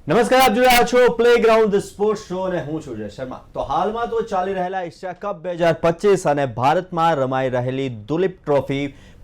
નમસ્કાર, આપ જોઈ રહ્યા છો પ્લેગ્રાઉન્ડ ધ સ્પોર્ટ્સ શો અને હું છું જય શર્મા। તો હાલમાં તો ચાલી રહેલા એશિયા કપ 2025 અને ભારતમાં રમાઈ રહેલી દુલીપ ટ્રોફી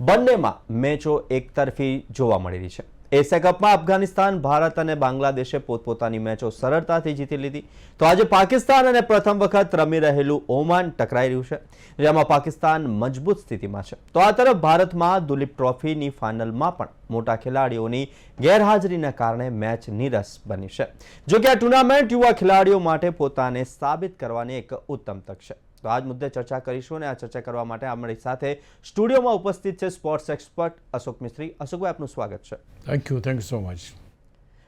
બંનેમાં મેચો એકતરફી જોવા મળી રહી છે। એશિયા કપમાં અફઘાનિસ્તાન, ભારત અને બાંગ્લાદેશે પોતપોતાની મેચો સરળતાથી જીતી લીધી, તો આજે પાકિસ્તાન અને પ્રથમ વખત રમી રહેલું ઓમાન ટકરાઈ રહ્યું છે, જેમાં પાકિસ્તાન મજબૂત સ્થિતિમાં છે। તો આ તરફ ભારતમાં દુલીપ ટ્રોફીની ફાઇનલમાં પણ મોટા ખેલાડીઓની ગેરહાજરીના કારણે મેચ નીરસ બની છે। જો કે આ ટુર્નામેન્ટ યુવા ખેલાડીઓ માટે પોતાને સાબિત કરવાની એક ઉત્તમ તક છે। તો આજ મુદ્દે ચર્ચા કરીશું અને આ ચર્ચા કરવા માટે અમારી સાથે સ્ટુડિયોમાં ઉપસ્થિત છે સ્પોર્ટ્સ એક્સપર્ટ અશોક મિસ્ત્રી। અશોકભાઈ, આપનું સ્વાગત છે। Thank you so much.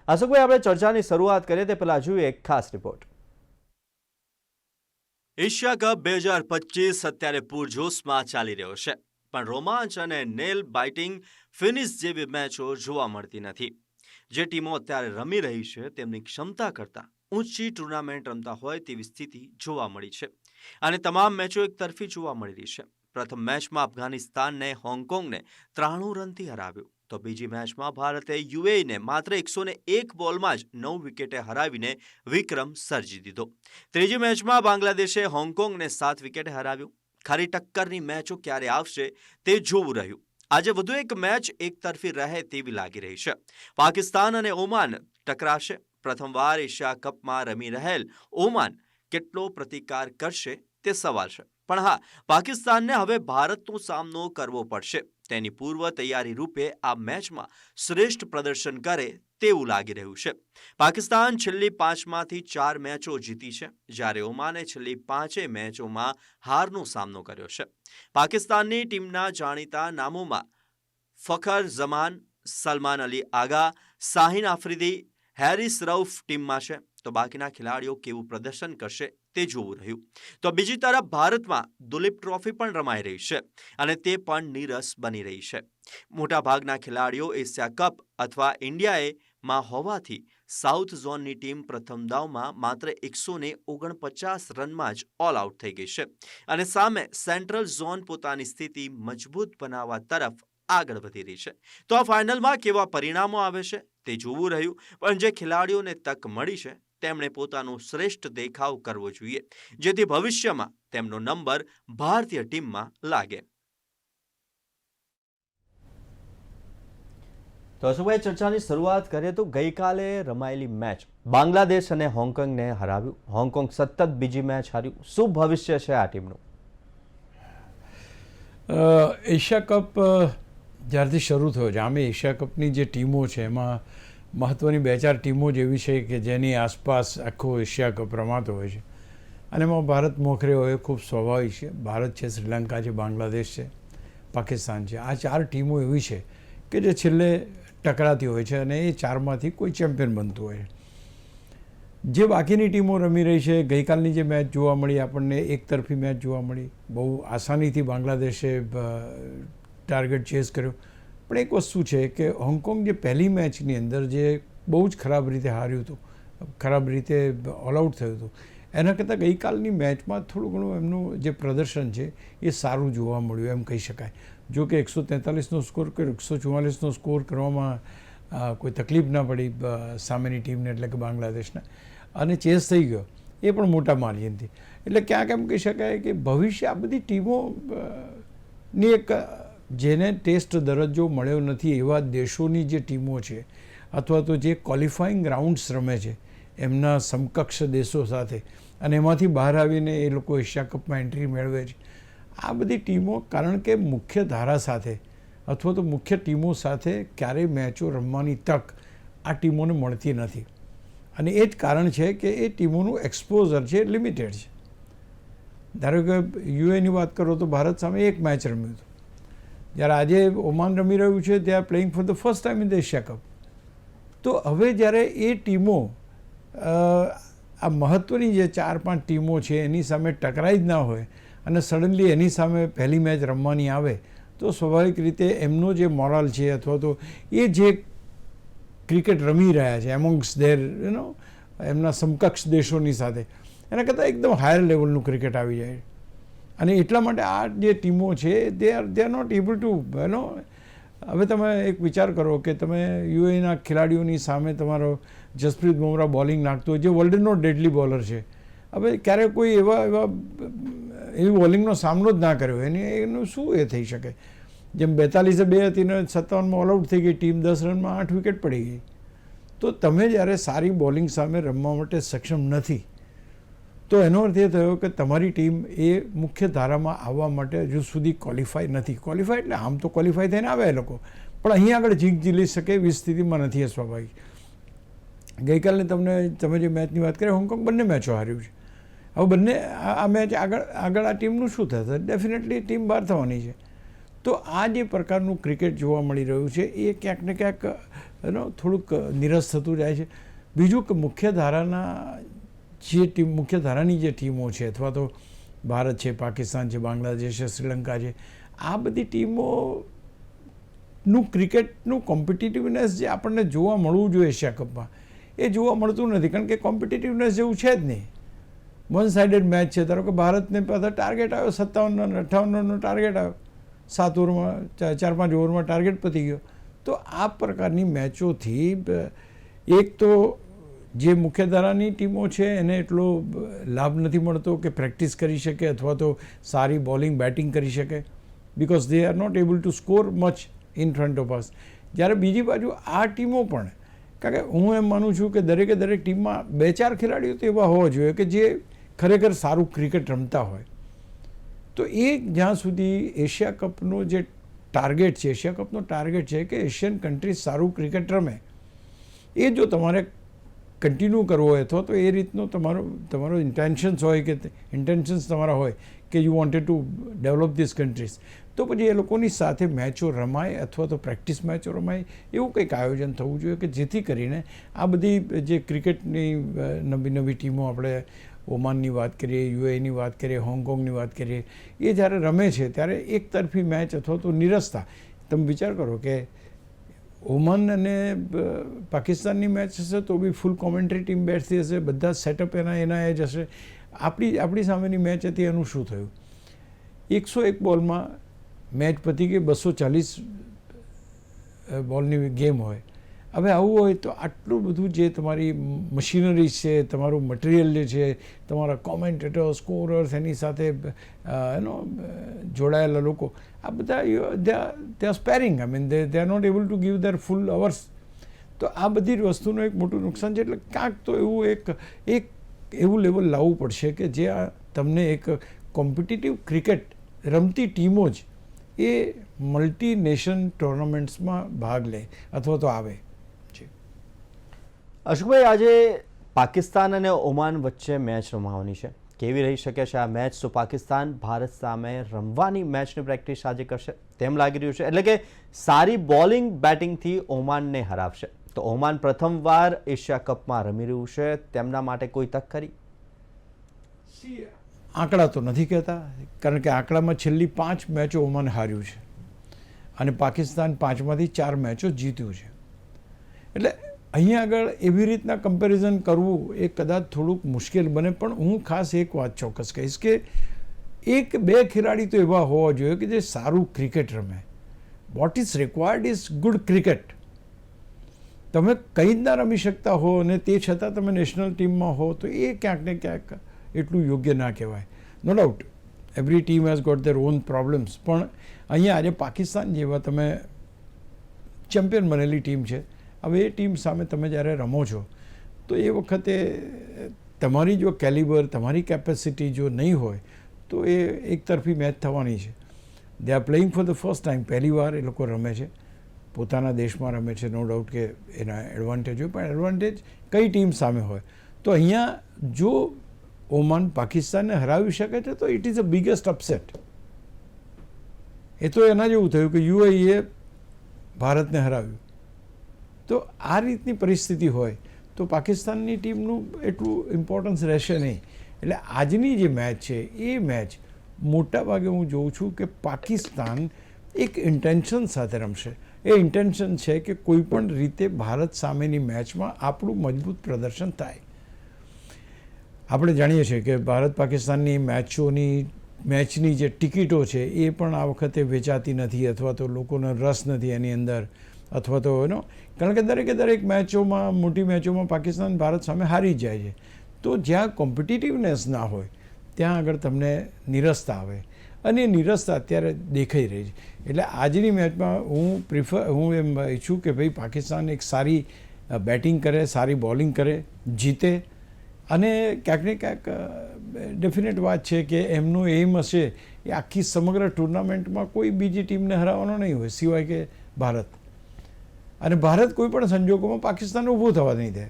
અશોકભાઈ, આપણે ચર્ચાની શરૂઆત કરીએ તે પહેલા જોઈએ એક ખાસ રિપોર્ટ। એશિયા કપ 2025 અત્યારે પૂરજોશમાં ચાલી રહ્યો છે, પણ રોમાંચ અને નેલ બાઇટિંગ ફિનિશ જેવી મેચો જોવા મળતી નથી। જે ટીમો અત્યારે રમી રહી છે તેમની ક્ષમતા કરતાં ઊંચી ટુર્નામેન્ટ રમતા હોય તેવી સ્થિતિ જોવા મળી છે અને તમામ મેચો એક તરફી જોવા મળી રહી છે। પ્રથમ મેચમાં અફઘાનિસ્તાનને હોંગકોંગને 93 રનથી હરાવ્યું, તો બીજી મેચમાં ભારતે યુએઈને માત્ર 101 બોલમાં જ 9 વિકેટે હરાવીને વિક્રમ સર્જી દીધો। ત્રીજી મેચમાં બાંગ્લાદેશે હોંગકોંગને 7 વિકેટે હરાવ્યું। ખરી ટક્કરની મેચો ક્યારે આવશે તે જોવું રહ્યું। આજે વધુ એક મેચ એકતરફી રહે તેવી લાગી રહી છે। પાકિસ્તાન અને ઓમાન ટકરાશે। પ્રથમવાર એશિયા કપમાં રમી રહેલ ઓમાન કેટલો પ્રતિકાર કરશે તે સવાલ છે, પણ હા, પાકિસ્તાનને હવે ભારતનો સામનો કરવો પડશે। તેની પૂર્વ તૈયારી રૂપે આ મેચમાં શ્રેષ્ઠ પ્રદર્શન કરે તેવું લાગી રહ્યું છે। પાકિસ્તાન છેલ્લી 5માંથી 4 મેચો જીતી છે, જ્યારે ઓમાને છેલ્લી 5 મેચોમાં હારનો સામનો કર્યો છે। પાકિસ્તાનની ટીમના જાણીતા નામોમાં ફખર ઝમાન, સલમાન અલી આગા, શાહીન આફ્રિદી, હેરિસ રઉફ ટીમમાં છે, તો બાકીના ખેલાડીઓ કેવું પ્રદર્શન કરશે તે જોવું રહ્યું। તો બીજી તરફ ભારતમાં દુલીપ ટ્રોફી પણ રમાઈ રહી છે અને તે પણ નીરસ બની રહી છે। મોટાભાગના ખેલાડીઓ એશિયા કપ અથવા ઇન્ડિયામાં હોવાથી સાઉથ ઝોનની ટીમ પ્રથમ દાવમાં માત્ર 149 રનમાં જ ઓલ આઉટ થઈ ગઈ છે અને સામે સેન્ટ્રલ ઝોન પોતાની સ્થિતિ મજબૂત બનાવવા તરફ આગળ વધી રહી છે। તો આ ફાઇનલમાં કેવા પરિણામો આવે છે તે જોવું રહ્યું, પણ જે ખેલાડીઓને તક મળી છે તેમણે પોતાનો શ્રેષ્ઠ દેખાવ કરવો જોઈએ, જેથી ભવિષ્યમાં તેમનો નંબર ભારતીય ટીમમાં લાગે। તો અશોકભાઈ, ચર્ચાની શરૂઆત કરીએ તો ગઈકાલે રમાયેલી મેચ બાંગ્લાદેશ અને હોંગકોંગને હરાવ્યું। હોંગકોંગ સતત બીજી મેચ હાર્યું। શું ભવિષ્ય છે આ ટીમનું? એશિયા કપ જ્યારથી શરૂ થયો છે, આમે એશિયા કપની જે ટીમો છે એમાં મહત્ત્વની 2-4 ટીમો જ એવી છે કે જેની આસપાસ આખો એશિયા કપ રમાતો હોય છે અને એમાં ભારત મોખરે હોય ખૂબ સ્વાભાવિક છે। ભારત છે, શ્રીલંકા છે, બાંગ્લાદેશ છે, પાકિસ્તાન છે, આ 4 ટીમો એવી છે કે જે છેલ્લે ટકરાતી હોય છે અને એ 4માંથી કોઈ ચેમ્પિયન બનતું હોય છે। જે બાકીની ટીમો રમી રહી છે, ગઈકાલની જે મેચ જોવા મળી આપણને એકતરફી મેચ જોવા મળી, બહુ આસાનીથી બાંગ્લાદેશે ટાર્ગેટ ચેઝ કર્યો, પણ એક વસ્તુ છે કે હોંગકોંગ જે પહેલી મેચની અંદર જે બહુ જ ખરાબ રીતે હાર્યું હતું, ખરાબ રીતે ઓલ આઉટ થયું હતું, એના કરતાં ગઈકાલની મેચમાં થોડું ઘણું એમનું જે પ્રદર્શન છે એ સારું જોવા મળ્યું એમ કહી શકાય। જો કે 143નો સ્કોર કર્યો, 144નો સ્કોર કરવામાં કોઈ તકલીફ ના પડી સામેની ટીમને એટલે કે બાંગ્લાદેશને, અને ચેસ થઈ ગયો એ પણ મોટા માર્જિનથી। એટલે ક્યાંક એમ કહી શકાય કે ભવિષ્ય આ બધી ટીમોની એક જેને ટેસ્ટ દરજ્જો મળ્યો નથી એવા દેશોની જે ટીમો છે અથવા તો જે ક્વોલિફાઈંગ રાઉન્ડ્સ રમે છે એમના સમકક્ષ દેશો સાથે અને એમાંથી બહાર આવીને એ લોકો એશિયા કપમાં એન્ટ્રી મેળવે છે, આ બધી ટીમો કારણ કે મુખ્ય ધારા સાથે અથવા તો મુખ્ય ટીમો સાથે ક્યારેય મેચો રમવાની તક આ ટીમોને મળતી નથી અને એ જ કારણ છે કે એ ટીમોનું એક્સપોઝર છે લિમિટેડ છે। ધારો કે યુએની વાત કરો તો ભારત સામે એક મેચ રમ્યું હતું, જ્યારે આજે ઓમાન રમી રહ્યું છે they are playing for the first time in the Asia cup. તો હવે જ્યારે એ ટીમો આ મહત્ત્વની જે 4-5 ટીમો છે એની સામે ટકરાઈ જ ના હોય અને સડનલી એની સામે પહેલી મેચ રમવાની આવે તો સ્વાભાવિક રીતે એમનો જે મોરલ છે અથવા તો એ જે ક્રિકેટ રમી રહ્યા છે એમોંગ્સ ધેર એમના સમકક્ષ દેશોની સાથે એના કરતાં એકદમ હાયર લેવલનું ક્રિકેટ આવી જાય અને એટલા માટે આ જે ટીમો છે they are not able to હવે તમે એક વિચાર કરો કે તમે યુએઈના ખેલાડીઓની સામે તમારો જસપ્રીત બુમરાહ બોલિંગ નાખતો હોય, જે વર્લ્ડનો ડેડલી બોલર છે. હવે ક્યારેક કોઈ એવી બોલિંગનો સામનો જ ના કર્યો એનું શું એ થઈ શકે? જેમ 42-2 હતી ને 57માં ઓલ આઉટ થઈ ગઈ ટીમ, 10 રનમાં 8 વિકેટ પડી ગઈ. તો તમે જ્યારે સારી બોલિંગ સામે રમવા માટે સક્ષમ નથી, તો એનો અર્થ એ થયો કે તમારી ટીમ એ મુખ્ય ધારામાં આવવા માટે હજુ સુધી ક્વોલિફાય નથી. ક્વોલિફાય એટલે આમ તો ક્વોલિફાય થઈને આવે એ લોકો, પણ અહીં આગળ જીલી શકે એવી સ્થિતિમાં નથી. એ સ્વાભાવિક. ગઈકાલે તમે જે મેચની વાત કરી, હોંગકોંગ બંને મેચો હાર્યું છે. હવે બંને આ મેચ આગળ આ ટીમનું શું થશે? ડેફિનેટલી ટીમ બહાર થવાની છે. તો આ જે પ્રકારનું ક્રિકેટ જોવા મળી રહ્યું છે એ ક્યાંક ને ક્યાંક થોડુંક નિરસ થતું જાય છે. બીજું કે મુખ્યધારાની જે ટીમો છે, અથવા તો ભારત છે, પાકિસ્તાન છે, બાંગ્લાદેશ છે, શ્રીલંકા છે, આ બધી ટીમોનું ક્રિકેટનું કોમ્પિટિટિવનેસ જે આપણને જોવા મળવું જોઈએ એશિયા કપમાં, એ જોવા મળતું નથી. કારણ કે કોમ્પિટિટિવનેસ જેવું છે જ નહીં. વન સાઇડેડ મેચ છે. ધારો કે ભારતને પાછો ટાર્ગેટ આવ્યો 57 રન 58 રનનો ટાર્ગેટ આવ્યો, 7 ઓવરમાં 4-5 ઓવરમાં ટાર્ગેટ પતી ગયો. તો આ પ્રકારની મેચોથી એક તો જે મુખ્યધારાની ટીમો છે એને એટલો લાભ નથી મળતો કે પ્રેક્ટિસ કરી શકે અથવા તો સારી બોલિંગ બેટિંગ કરી શકે, because they are not able to score much in front of us. જ્યારે બીજી બાજુ આ ટીમો પણ, કારણ કે હું એમ માનું છું કે દરેક ટીમમાં 2-4 ખેલાડીઓ તો એવા હોવા જોઈએ કે જે ખરેખર સારું ક્રિકેટ રમતા હોય. તો એ જ્યાં સુધી એશિયા કપનો જે ટાર્ગેટ છે, એશિયા કપનો ટાર્ગેટ છે કે એશિયન કન્ટ્રીઝ સારું ક્રિકેટ રમે, એ જો તમારે કન્ટિન્યુ કરવો હોય અથવા તો એ રીતનો તમારો ઇન્ટેન્શન્સ હોય કે ઇન્ટેન્શન્સ તમારા હોય કે you wanted to develop this countries, તો પછી એ લોકોની સાથે મેચો રમાય અથવા તો પ્રેક્ટિસ મેચો રમાય, એવું કંઈક આયોજન થવું જોઈએ કે જેથી કરીને આ બધી જે ક્રિકેટની નવી ટીમો, આપણે ઓમાનની વાત કરીએ, યુએઈની વાત કરીએ, હોંગકોંગની વાત કરીએ, એ જ્યારે રમે છે ત્યારે એક તરફી મેચ અથવા તો નિરસતા. તમે વિચાર કરો કે ઓમાન અને પાકિસ્તાનની મેચ હશે તો બી ફૂલ કોમેન્ટ્રી ટીમ બેઠતી હશે, બધા સેટઅપ એના એ જ હશે. આપણી સામેની મેચ હતી, એનું શું થયું? 101 બોલમાં મેચ પતી ગઈ, 240 બોલની ગેમ હોય. હવે આવું હોય તો આટલું બધું જે તમારી મશીનરી છે, તમારું મટીરિયલ જે છે, તમારા કોમેન્ટેટર, સ્કોરર્સ, એની સાથે જોડાયેલા લોકો, આ બધા they are sparing. I mean they are not able to give their full hours. તો આ બધી વસ્તુનું એક મોટું નુકસાન છે. એટલે ક્યાંક તો એવું લેવલ લાવવું પડશે કે જે તમને એક કોમ્પિટિટિવ ક્રિકેટ રમતી ટીમો જ એ મલ્ટી નેશન ટુર્નામેન્ટ્સમાં ભાગ લે અથવા તો આવે. અશોકભાઈ, આજે પાકિસ્તાન અને ઓમાન વચ્ચે મેચ રમાવાની છે. કેવી રહી શકે છે આ મેચ? તો પાકિસ્તાન ભારત સામે રમવાની મેચની પ્રેક્ટિસ આજે કરશે તેમ લાગી રહ્યું છે. એટલે કે સારી બોલિંગ બેટિંગથી ઓમાનને હરાવશે. તો ઓમાન પ્રથમવાર એશિયા કપમાં રમી રહ્યું છે, તેમના માટે કોઈ તક ખરી? આંકડા તો નથી કહેતા, કારણ કે આંકડામાં છેલ્લી 5 મેચો ઓમાન હાર્યું છે અને પાકિસ્તાન 5માંથી 4 મેચો જીત્યું છે. એટલે અહીંયા આગળ એવી રીતના કમ્પેરિઝન કરવું એ કદાચ થોડુંક મુશ્કેલ બને. પણ હું ખાસ એક વાત ચોક્કસ કહીશ કે 1-2 ખેલાડી તો એવા હોવા જોઈએ કે જે સારું ક્રિકેટ રમે. What is required is good cricket. તમે કંઈ જ ના રમી શકતા હો અને તે છતાં તમે નેશનલ ટીમમાં હો તો એ ક્યાંક ને ક્યાંક એટલું યોગ્ય ના કહેવાય. No doubt every team has got their own problems, પણ અહીંયા આજે પાકિસ્તાન જેવા તમે ચેમ્પિયન બનેલી ટીમ છે, હવે એ ટીમ સામે તમે જ્યારે રમો છો તો એ વખતે તમારી જો કેલિબર, તમારી કેપેસિટી જો નહીં હોય તો એ એકતરફી મેચ થવાની છે. They are playing for the first time. પહેલી વાર એ લોકો રમે છે, પોતાના દેશમાં રમે છે. નો ડાઉટ કે એના એડવાન્ટેજ હોય, પણ એડવાન્ટેજ કઈ ટીમ સામે હોય. તો અહીંયા જો ઓમાન પાકિસ્તાનને હરાવી શકે છે તો it is a biggest upset. એ તો એના જેવું થયું કે યુએઈએ ભારતને હરાવ્યું. તો આ રીતની પરિસ્થિતિ હોય તો પાકિસ્તાનની ટીમનું એટલું ઇમ્પોર્ટન્સ રહેશે નહીં. એટલે આજની જે મેચ છે એ મેચ મોટાભાગે હું જોઉં છું કે પાકિસ્તાન એક ઇન્ટેન્શન સાથે રમશે. એ ઇન્ટેન્શન છે કે કોઈ પણ રીતે ભારત સામેની મેચમાં આપણું મજબૂત પ્રદર્શન થાય. આપણે જાણીએ છીએ કે ભારત પાકિસ્તાનની મેચોની મેચની જે ટિકિટો છે એ પણ આ વખતે વેચાતી નથી, અથવા તો લોકોનો રસ નથી એની અંદર, અથવા તો કારણ કે દરેક મેચોમાં, મોટી મેચોમાં પાકિસ્તાન ભારત સામે હારી જ જાય છે. તો જ્યાં કોમ્પિટિટિવનેસ ના હોય ત્યાં આગળ તમને નિરસતા આવે, અને એ નિરસતા અત્યારે દેખાઈ રહી છે. એટલે આજની મેચમાં હું એમ ઈચ્છું કે ભાઈ પાકિસ્તાન એક સારી બેટિંગ કરે, સારી બોલિંગ કરે, જીતે. અને ક્યાંક ને ક્યાંક ડેફિનેટ વાત છે કે એમનો એમ હશે એ આખી સમગ્ર ટુર્નામેન્ટમાં કોઈ બીજી ટીમને હરાવવાનો નહીં હોય સિવાય કે ભારત. અને ભારત કોઈ પણ સંજોગોમાં પાકિસ્તાનને ઊભું થવા નહીં દે.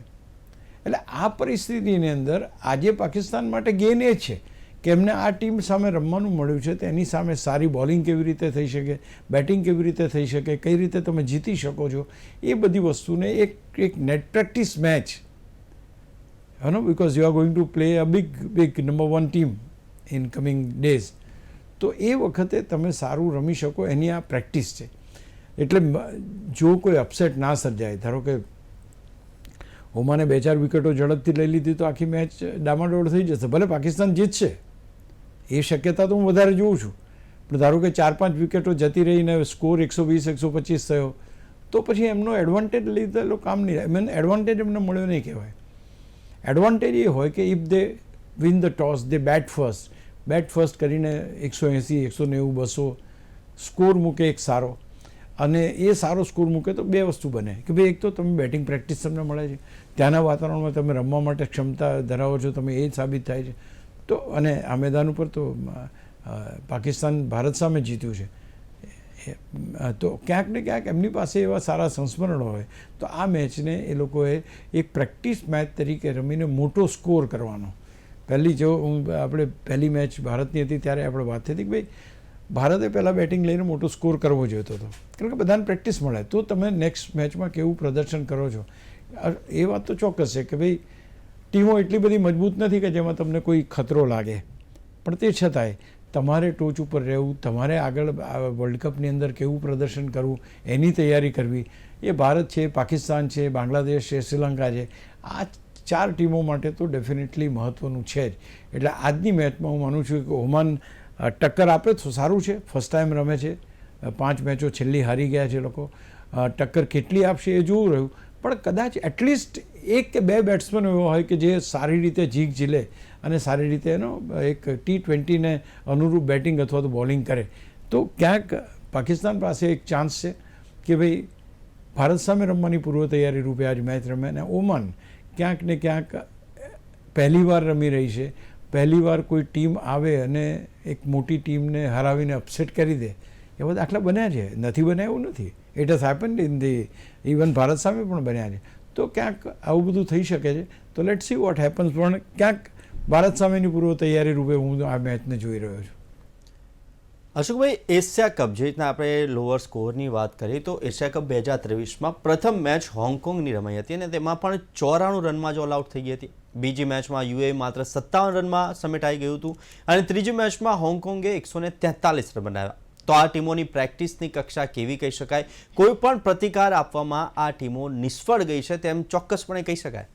એટલે આ પરિસ્થિતિની અંદર આજે પાકિસ્તાન માટે ગેન એ છે કે એમને આ ટીમ સામે રમવાનું મળ્યું છે, તેની સામે સારી બોલિંગ કેવી રીતે થઈ શકે, બેટિંગ કેવી રીતે થઈ શકે, કઈ રીતે તમે જીતી શકો છો, એ બધી વસ્તુને એક net practice match, because you are going to play a big number one team in coming days. તો એ વખતે તમે સારું રમી શકો એની આ પ્રેક્ટિસ છે. એટલે જો કોઈ અપસેટ ના સર્જાય, ધારો કે ઓમાને 2-4 વિકેટો ઝડપથી લઈ લીધી તો આખી મેચ ડામાડોળ થઈ જશે. ભલે પાકિસ્તાન જીતશે એ શક્યતા તો હું વધારે જોઉં છું, પણ ધારો કે 4-5 વિકેટો જતી રહીને સ્કોર 120-125 થયો તો પછી એમનો એડવાન્ટેજ લીધેલો કામ નહીં. એમને એડવાન્ટેજ એમને મળ્યો નહીં કહેવાય. એડવાન્ટેજ એ હોય કે if they win the toss, they bat first કરીને 180, 190, 200 સ્કોર મૂકે એક સારો, અને એ સારો સ્કોર મૂકે તો બે વસ્તુ બને કે ભાઈ એક તો તમે બેટિંગ પ્રેક્ટિસ તમને મળે છે, ત્યાંના વાતાવરણમાં તમે રમવા માટે ક્ષમતા ધરાવો છો, તમે એ સાબિત થાય છે. તો અને આ મેદાન ઉપર તો પાકિસ્તાન ભારત સામે જીત્યું છે, તો ક્યાંક ને ક્યાંક એમની પાસે એવા સારા સંસ્મરણો હોય તો આ મેચને એ લોકોએ એક પ્રેક્ટિસ મેચ તરીકે રમીને મોટો સ્કોર કરવાનો. આપણે પહેલી મેચ ભારતની હતી ત્યારે આપણે વાત થઈ હતી કે ભાઈ ભારતે પહેલાં બેટિંગ લઈને મોટો સ્કોર કરવો જોઈતો હતો, કારણ કે બધાને પ્રેક્ટિસ મળે તો તમે નેક્સ્ટ મેચમાં કેવું પ્રદર્શન કરો છો. એ વાત તો ચોક્કસ છે કે ભાઈ ટીમો એટલી બધી મજબૂત નથી કે જેમાં તમને કોઈ ખતરો લાગે, પણ તે છતાંય તમારે ટોચ ઉપર રહેવું, તમારે આગળ વર્લ્ડ કપની અંદર કેવું પ્રદર્શન કરવું એની તૈયારી કરવી. એ ભારત છે, પાકિસ્તાન છે, બાંગ્લાદેશ છે, શ્રીલંકા છે, આ 4 ટીમો માટે તો ડેફિનેટલી મહત્ત્વનું છે જ. એટલે આજની મેચમાં હું માનું છું કે ઓમાન ટક્કર આપે તો સારું છે, ફર્સ્ટ ટાઈમ રમે છે, 5 મેચો છેલ્લી હારી ગયા છે લોકો. ટક્કર કેટલી આપશે એ જોવું રહ્યું, પણ કદાચ એટલીસ્ટ 1 કે 2 બેટ્સમેન એવો હોય કે જે સારી રીતે ઝીલે અને સારી રીતે એનો એક T20ને અનુરૂપ બેટિંગ અથવા તો બોલિંગ કરે તો ક્યાંક પાકિસ્તાન પાસે એક ચાન્સ છે કે ભાઈ ભારત સામે રમવાની પૂર્વ તૈયારી રૂપે આજ મેચ રમે. અને ઓમાન ક્યાંક ને ક્યાંક પહેલીવાર રમી રહી છે, પહેલીવાર કોઈ ટીમ આવે અને એક મોટી ટીમને હરાવીને અપસેટ કરી દે, એવા દાખલા બન્યા છે, નથી બન્યા એવું નથી. It has happened in the even Bharat સામે પણ બન્યા છે. તો ક્યાંક આવું બધું થઈ શકે છે. તો લેટ્સ સી વોટ હેપન્સ. પણ ક્યાંક ભારત સામેની પૂર્વ તૈયારી રૂપે હું આ મેચને જોઈ રહ્યો છું. અશોકભાઈ, એશિયા કપ જે રીતના આપણે લોઅર સ્કોરની વાત કરીએ તો એશિયા કપ 2023માં પ્રથમ મેચ હોંગકોંગની રમાઈ હતી અને તેમાં પણ 94 રનમાં જ ઓલ આઉટ થઈ ગઈ હતી. બીજી મેચમાં યુએઈ માત્ર 57 રનમાં સમેટાઈ ગયું હતું અને ત્રીજી મેચમાં હોંગકોંગે 143 રન બનાવ્યા. તો આ ટીમોની પ્રેક્ટિસની કક્ષા કેવી કહી શકાય? કોઈ પણ પ્રતિકાર આપવામાં આ ટીમો નિષ્ફળ ગઈ છે તેમ ચોક્કસપણે કહી શકાય?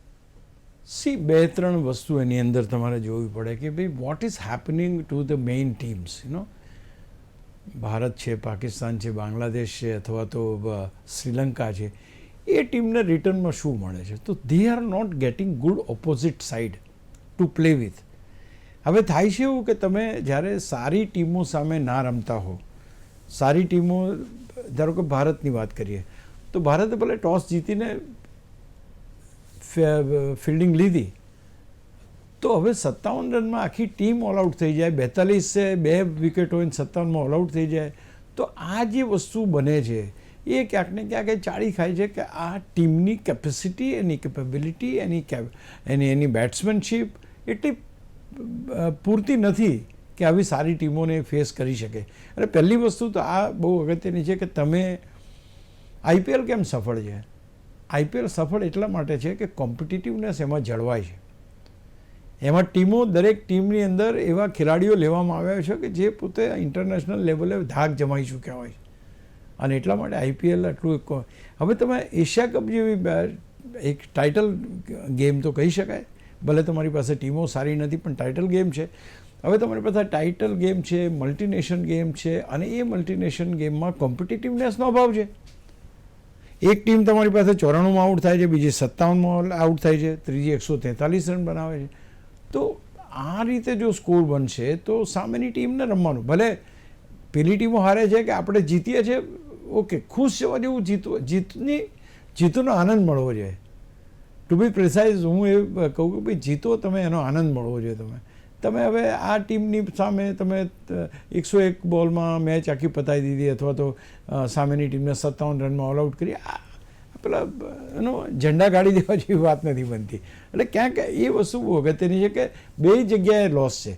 2-3 વસ્તુ એની અંદર તમારે જોવી પડે કે ભાઈ what is happening to the main teams. Bharat છે, પાકિસ્તાન છે, બાંગ્લાદેશ છે, અથવા તો શ્રીલંકા છે, એ ટીમને રિટર્નમાં શું મળે છે? તો they are not getting good opposite side to play with. હવે થાય છે એવું કે તમે જ્યારે સારી ટીમો સામે ના રમતા હો, સારી ટીમો, ધારો કે ભારતની વાત કરીએ તો ભારતે ભલે ટોસ જીતીને ફિલ્ડિંગ લીધી તો હવે 57 રનમાં આખી ટીમ ઓલ આઉટ થઈ જાય, 42 છે, 2 વિકેટ હોય 57માં ઓલ આઉટ થઈ જાય, તો આ જે વસ્તુ બને છે એ ક્યાંક ને ક્યાંક એ ચાળી ખાય છે કે આ ટીમની કેપેસિટી, એની કેપેબિલિટી, એની બેટ્સમેનશીપ એટલી પૂરતી નથી કે આવી સારી ટીમોને ફેસ કરી શકે. અને પહેલી વસ્તુ તો આ બહુ અગત્યની છે કે તમે IPL કેમ સફળ છે? IPL સફળ એટલા માટે છે કે કોમ્પિટિટિવનેસ એમાં જળવાય છે. એમાં ટીમો, દરેક ટીમની અંદર એવા ખેલાડીઓ લેવામાં આવ્યા છે કે જે પોતે ઇન્ટરનેશનલ લેવલે ધાક જમાઈ ચૂક્યા હોય છે. અને એટલા માટે IPL આટલું. હવે તમે એશિયા કપ જેવી એક ટાઇટલ ગેમ તો કહી શકાય, ભલે તમારી પાસે ટીમો સારી નથી પણ ટાઇટલ ગેમ છે, હવે તમારી પાસે ટાઇટલ ગેમ છે, મલ્ટીનેશન ગેમ છે, અને એ મલ્ટીનેશન ગેમમાં કોમ્પિટિટિવનેસનો અભાવ છે. એક ટીમ તમારી પાસે 94માં આઉટ થાય છે, બીજી 57માં આઉટ થાય છે, ત્રીજી 143 રન બનાવે છે. તો આ રીતે જો સ્કોર બનશે તો સામેની ટીમને રમવાનું, ભલે પેલી ટીમો હારે છે કે આપણે જીતીએ છીએ, ઓકે, ખુશ જવા જેવું, જીતનો આનંદ મળવો જોઈએ. ટુ બી પ્રિસાઇઝ હું એ કહું કે ભાઈ જીતો, તમે એનો આનંદ મળવો જોઈએ. તમે હવે આ ટીમની સામે તમે 101 બોલમાં મેચ આખી પતાવી દીધી, અથવા તો સામેની ટીમને 57 રનમાં ઓલ આઉટ કરી, પેલા એનો ઝંડા ગાડી દેવા જેવી વાત નથી બનતી. એટલે ક્યાંક એ વસ્તુ બહુ અગત્યની છે કે બે જગ્યાએ લોસ છે.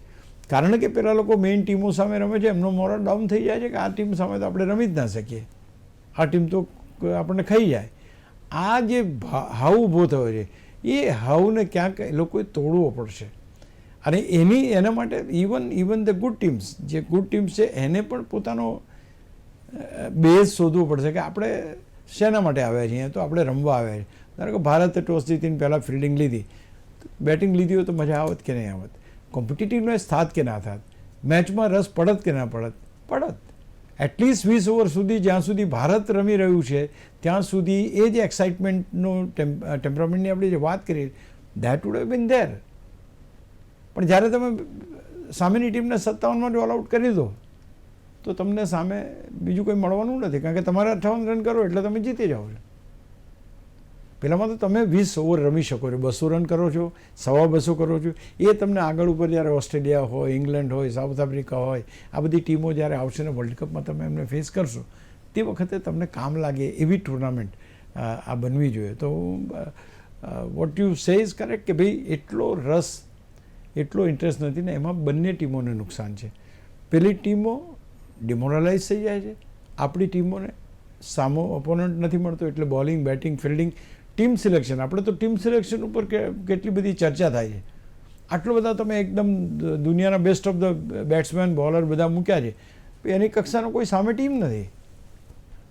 કારણ કે પેલા લોકો મેઇન ટીમો સામે રમે છે, એમનો મોરલ ડાઉન થઈ જાય છે કે આ ટીમ સામે તો આપણે રમી જ ના શકીએ, આ ટીમ તો આપણને ખાઈ જાય. આ જે હાવ ઊભો થયો છે, એ હાવને ક્યાંક એ લોકોએ તોડવો પડશે. અને એના માટે ઇવન ધ ગુડ ટીમ્સ, જે ગુડ ટીમ્સ છે એને પણ પોતાનો બેઝ શોધવો પડશે કે આપણે શેના માટે આવ્યા છીએ. તો આપણે રમવા આવ્યા છીએ. ધારો કે ભારતે ટોસ જીતીને પહેલાં ફિલ્ડિંગ લીધી, બેટિંગ લીધી હોય તો મજા આવત કે નહીં આવત, કોમ્પિટિટિવનેસ થાત કે ના થાત, મેચમાં રસ પડત કે ના પડત. એટલીસ્ટ 20 ઓવર સુધી, જ્યાં સુધી ભારત રમી રહ્યું છે ત્યાં સુધી એ જે એક્સાઇટમેન્ટનો ટેમ્પરામેન્ટની આપણે જે વાત કરીએ, that would have been there. પણ જ્યારે તમે સામેની ટીમને 57માં ઓલ આઉટ કરી દો તો તમને સામે બીજું કંઈ મળવાનું નથી, કારણ કે તમારે 58 રન કરો એટલે તમે જીતી જાઓ છો. પહેલાંમાં તો તમે 20 ઓવર રમી શકો છો, 200 રન કરો છો, 250 કરો છો, એ તમને આગળ ઉપર જ્યારે ઓસ્ટ્રેલિયા હોય, ઇંગ્લેન્ડ હોય, સાઉથ આફ્રિકા હોય, આ બધી ટીમો જ્યારે આવશે ને વર્લ્ડ કપમાં તમે એમને ફેસ કરશો, તે વખતે તમને કામ લાગે એવી ટુર્નામેન્ટ આ બનવી જોઈએ. તો what you say is correct કે ભાઈ એટલો રસ, એટલો ઇન્ટરેસ્ટ નથી ને, એમાં બંને ટીમોને નુકસાન છે. પેલી ટીમો ડિમોરલાઇઝ થઈ જાય છે, આપણી ટીમોને સામો ઓપોનન્ટ નથી મળતો, એટલે bowling, batting, fielding, team selection, આપણે તો ટીમ સિલેક્શન ઉપર કેટલી બધી ચર્ચા થાય છે. આટલો બધા તમે એકદમ દુનિયાના best of the batsman, bowler બધા મૂક્યા છે, એની કક્ષાનો કોઈ સામે ટીમ નથી.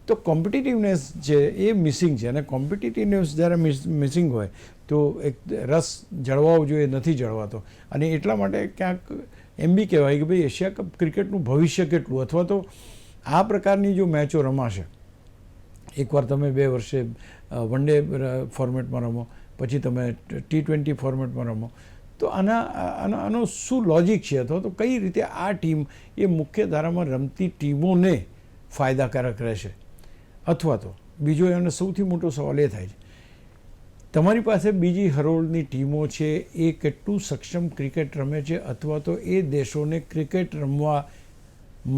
તો કોમ્પિટિટિવનેસ છે એ મિસિંગ છે, અને કોમ્પિટિટિવનેસ જ્યારે મિસિંગ હોય તો એક રસ જળવાવો જોઈએ, નથી જળવાતો. અને એટલા માટે ક્યાંક એમ બી કહેવાય કે ભાઈ એશિયા કપ ક્રિકેટનું ભવિષ્ય કેટલું, અથવા તો આ પ્રકારની જો મેચો રમાશે, એકવાર તમે 2 વર્ષે વન ડે ફોર્મેટમાં રમો, પછી તમે T20 ફોર્મેટમાં રમો, તો આનો શું લોજિક છે, અથવા તો કઈ રીતે આ ટીમ એ મુખ્ય ધારામાં રમતી ટીમોને ફાયદાકારક રહેશે. અથવા તો બીજો એનો સૌથી મોટો સવાલ એ થાય છે, તમારી પાસે બીજી હરોળની ટીમો છે, એ કેટલું સક્ષમ ક્રિકેટ રમે છે, અથવા તો એ દેશોને ક્રિકેટ રમવા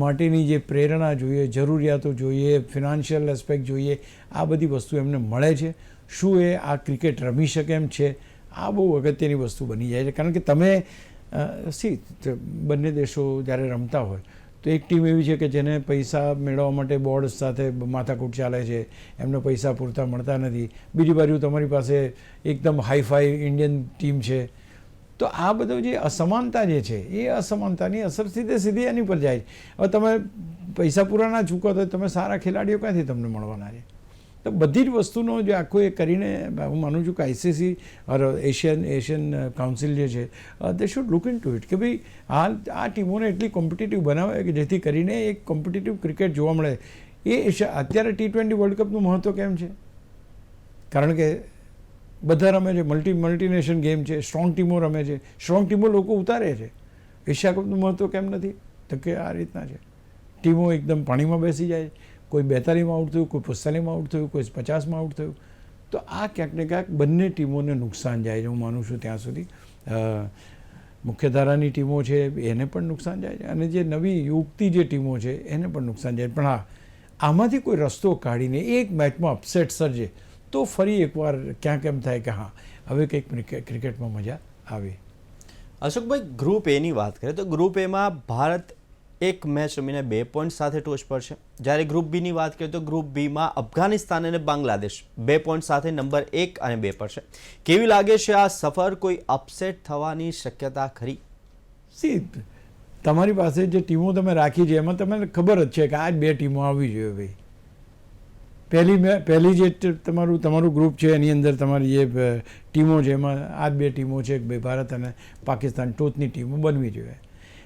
માટેની જે પ્રેરણા જોઈએ, જરૂરિયાતો જોઈએ, ફિનાન્શિયલ એસ્પેક્ટ જોઈએ, આ બધી વસ્તુ એમને મળે છે, શું એ આ ક્રિકેટ રમી શકે એમ છે. આ બહુ અગત્યની વસ્તુ બની જાય છે. કારણ કે તમે બંને દેશો જ્યારે રમતા હોય તો એક ટીમ એવી છે કે જેને પૈસા મેળવવા માટે બોર્ડ સાથે માથાકૂટ ચાલે છે, એમને પૈસા પૂરતા મળતા નથી. બીજી બાજુ તમારી પાસે એકદમ હાઈફાઈ ઇન્ડિયન ટીમ છે. તો આ બધો જે અસમાનતા જે છે, એ અસમાનતાની અસર સીધી એની પર જાય. હવે તમે પૈસા પૂરા ના ચૂકો તો તમે સારા ખેલાડીઓ ક્યાંથી તમને મળવાના છે. તો બધી જ વસ્તુનો જે આખો એ કરીને હું માનું છું કે ICC એશિયન કાઉન્સિલ જે છે, they should look into it કે ભાઈ આ ટીમોને એટલી કોમ્પિટિટિવ બનાવે કે જેથી કરીને એક કોમ્પિટિટિવ ક્રિકેટ જોવા મળે. અત્યારે T20 વર્લ્ડ કપનું મહત્ત્વ કેમ છે? કારણ કે બધા રમે છે, મલ્ટીનેશન ગેમ છે, સ્ટ્રોંગ ટીમો રમે છે, સ્ટ્રોંગ ટીમો લોકો ઉતારે છે. એશિયા કપનું મહત્ત્વ કેમ નથી? તો કે આ રીતના છે, ટીમો એકદમ પાણીમાં બેસી જાય, કોઈ 42માં આઉટ થયું, કોઈ 45માં આઉટ થયું, કોઈ 50માં આઉટ થયું. તો આ ક્યાંક ને ક્યાંક બંને ટીમોને નુકસાન જાય છે, હું માનું છું ત્યાં સુધી. મુખ્યધારાની ટીમો છે એને પણ નુકસાન જાય છે, અને જે નવી યુગતી જે ટીમો છે એને પણ નુકસાન જાય. પણ હા, આમાંથી કોઈ રસ્તો કાઢીને એક મેચમાં અપસેટ સર્જે તો ફરી એકવાર ક્યાંક એમ થાય કે હા, હવે કંઈક ક્રિકેટમાં મજા આવે. અશોકભાઈ, ગ્રુપ એની વાત કરીએ તો ગ્રુપ એમાં ભારત એક મેચ રમીને 2 પોઈન્ટ સાથે ટોચ પર છે. જ્યારે ગ્રુપ બીની વાત કરીએ તો ગ્રુપ બીમાં અફઘાનિસ્તાન અને બાંગ્લાદેશ 2 પોઈન્ટ સાથે નંબર 1 અને 2 પર છે. કેવી લાગે છે આ સફર? કોઈ અપસેટ થવાની શક્યતા ખરી? તમારી પાસે જે ટીમો તમે રાખી છે એમાં તમને ખબર જ છે કે આ જ 2 ટીમો આવવી જોઈએ. ભાઈ પહેલી જે તમારું ગ્રુપ છે એની અંદર તમારી જે ટીમો છે એમાં આ જ 2 ટીમો છે, ભારત અને પાકિસ્તાન ટોચની ટીમો બનવી જોઈએ.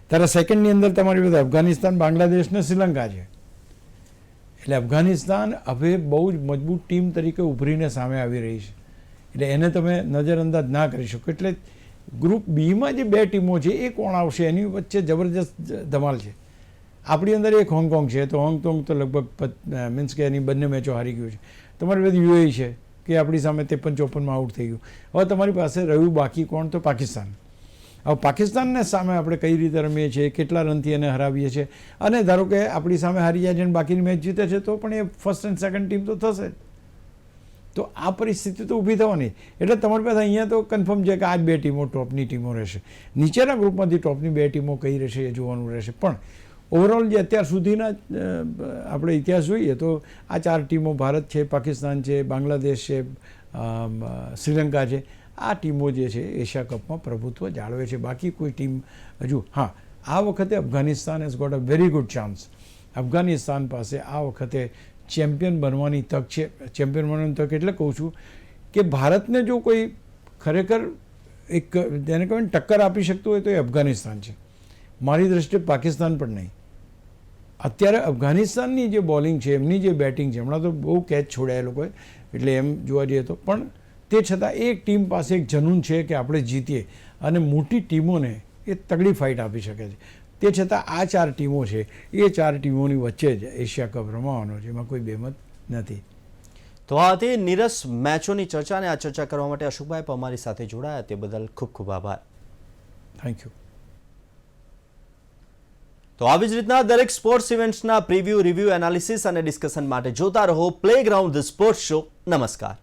ત્યારે સેકન્ડની અંદર તમારી પાસે અફઘાનિસ્તાન, બાંગ્લાદેશ ને શ્રીલંકા છે. એટલે અફઘાનિસ્તાન હવે બહુ જ મજબૂત ટીમ તરીકે ઉભરીને સામે આવી રહી છે. એટલે એને તમે નજરઅંદાજ ના કરી શકો. એટલે ગ્રુપ બીમાં જે 2 ટીમો છે એ કોણ આવશે એની વચ્ચે જબરજસ્ત ધમાલ છે. આપણી અંદર એક હોંગકોંગ છે, તો હોંગકોંગ તો લગભગ મીન્સ કે એની બંને મેચો હારી ગયું છે. તમારી પાસે યુએઈ છે કે આપણી સામે 53-54માં આઉટ થઈ ગયું. હવે તમારી પાસે રહ્યું બાકી કોણ? તો પાકિસ્તાન. હવે પાકિસ્તાનને સામે આપણે કઈ રીતે રમીએ છીએ, કેટલા રનથી એને હરાવીએ છીએ, અને ધારો કે આપણી સામે હારી જાય છે અને બાકીની મેચ જીતે છે તો પણ એ ફર્સ્ટ એન્ડ સેકન્ડ ટીમ તો થશે. તો આ પરિસ્થિતિ તો ઊભી થવાની. એટલે તમારી પાસે અહીંયા તો કન્ફર્મ છે કે આ જ 2 ટીમો ટોપની ટીમો રહેશે. નીચેના ગ્રુપમાંથી ટોપની 2 ટીમો કઈ રહેશે એ જોવાનું રહેશે. પણ ઓવરઓલ જે અત્યાર સુધીના આપણે ઇતિહાસ જોઈએ તો આ 4 ટીમો ભારત છે, પાકિસ્તાન છે, બાંગ્લાદેશ છે, શ્રીલંકા છે, આ ટીમો જે છે એશિયા કપમાં પ્રભુત્વ જાળવે છે. બાકી કોઈ ટીમ હજુ, હા, આ વખતે Afghanistan has got a very good chance. Afghanistan પાસે આ વખતે ચેમ્પિયન બનવાની તક છે. ચેમ્પિયન બનવાની તક એટલે કહું છું કે ભારતને જો કોઈ ખરેખર એક જેને કહેવાય ટક્કર આપી શકતું હોય તો એ અફઘાનિસ્તાન છે. મારી દ્રષ્ટિએ પાકિસ્તાન પણ નહીં. અત્યારે અફઘાનિસ્તાનની જે બોલિંગ છે, એમની જે બેટિંગ છે, હમણાં તો બહુ કેચ છોડ્યા એ લોકોએ, એટલે એમ જોવા જઈએ તો, પણ તે છતાં એક ટીમ પાસે એક જનૂન છે કે આપણે જીતીએ, અને મોટી ટીમોને એ તગડી ફાઇટ આપી શકે છે. તે છતાં આ 4 ટીમો છે એ 4 ટીમોની વચ્ચે જ એશિયા કપ રમાવાનો છે, એમાં કોઈ બેમત નથી. તો આ હતી નીરસ મેચોની ચર્ચા, અને આ ચર્ચા કરવા માટે અશોકભાઈ અમારી સાથે જોડાયા તે બદલ ખૂબ ખૂબ આભાર. Thank you. તો આવી જ રીતના દરેક સ્પોર્ટ્સ ઇવેન્ટ્સના પ્રિવ્યૂ, રિવ્યૂ, એનાલિસિસ અને ડિસ્કશન માટે જોતા રહો પ્લેગ્રાઉન્ડ ધ સ્પોર્ટ્સ શો. નમસ્કાર.